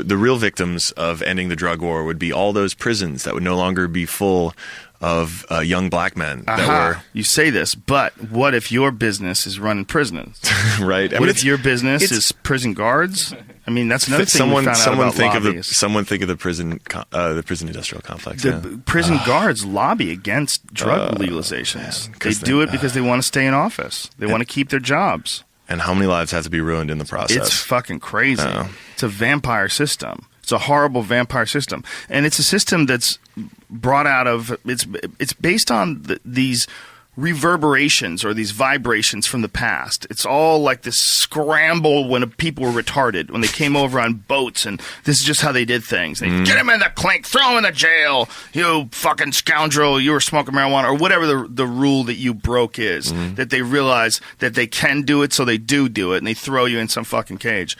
The real victims of ending the drug war would be all those prisons that would no longer be full of young black men that were... You say this, but what if your business is running prisons? Right. What if your business is prison guards? I mean, that's another thing someone we found out about lobbyists. Someone think of the prison industrial complex. Prison guards lobby against drug legalizations. They do it because they want to stay in office. They want to keep their jobs. And how many lives have to be ruined in the process? It's fucking crazy. It's a vampire system. It's a horrible vampire system. And it's a system that's brought out of, it's based on these reverberations or these vibrations from the past. It's all like this scramble when people were retarded, when they came over on boats, and this is just how they did things. They get him in the clink, throw him in the jail, you fucking scoundrel, you were smoking marijuana, or whatever the rule that you broke is, that they realize that they can do it, so they do it, and they throw you in some fucking cage.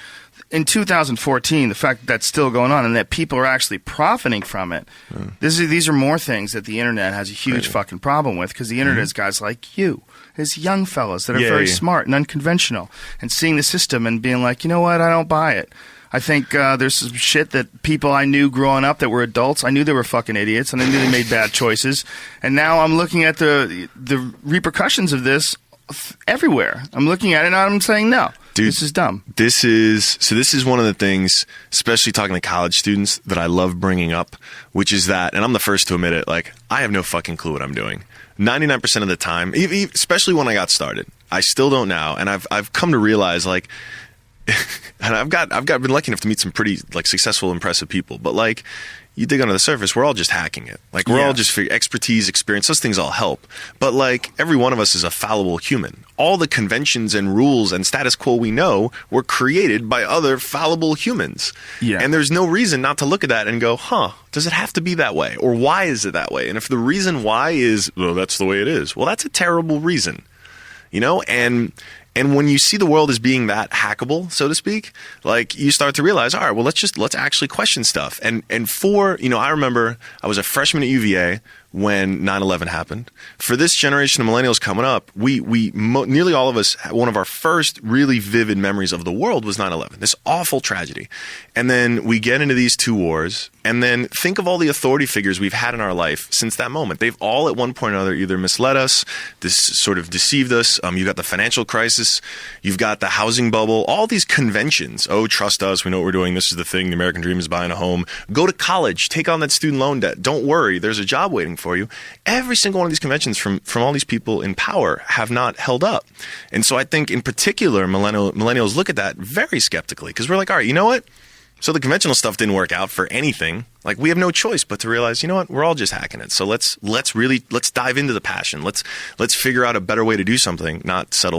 In 2014, the fact that that's still going on and that people are actually profiting from it, these are more things that the internet has a huge fucking problem with, because the internet is guys like you, is young fellas that are very smart and unconventional, and seeing the system and being like, you know what, I don't buy it. I think there's some shit that people I knew growing up that were adults, I knew they were fucking idiots, and I knew they made bad choices, and now I'm looking at the repercussions of this everywhere. I'm looking at it and I'm saying no. Dude, this is dumb. This is one of the things, especially talking to college students, that I love bringing up, which is that, and I'm the first to admit it, like, I have no fucking clue what I'm doing. 99% of the time, especially when I got started, I still don't now, and I've come to realize, like, and I've been lucky enough to meet some pretty, like, successful, impressive people, but, like, you dig under the surface, we're all just hacking it. Like, we're all just expertise, experience, those things all help. But, like, every one of us is a fallible human. All the conventions and rules and status quo we know were created by other fallible humans. Yeah. And there's no reason not to look at that and go, does it have to be that way? Or why is it that way? And if the reason why is, well, that's the way it is, well, that's a terrible reason. You know? And when you see the world as being that hackable, so to speak, like, you start to realize, all right, well, let's actually question stuff. And I remember I was a freshman at UVA when 9/11 happened. For this generation of millennials coming up, nearly all of us, one of our first really vivid memories of the world was 9/11, this awful tragedy. And then we get into these two wars, and then think of all the authority figures we've had in our life since that moment. They've all at one point or another either misled us, sort of deceived us. You've got the financial crisis, you've got the housing bubble, all these conventions. Oh, trust us, we know what we're doing, this is the thing, the American dream is buying a home. Go to college, take on that student loan debt. Don't worry, there's a job waiting for you. Every single one of these conventions from all these people in power have not held up. And so I think in particular, millennials look at that very skeptically, because we're like, all right, you know what? So the conventional stuff didn't work out for anything. Like, we have no choice but to realize, you know what? We're all just hacking it. So let's dive into the passion. Let's figure out a better way to do something, not settle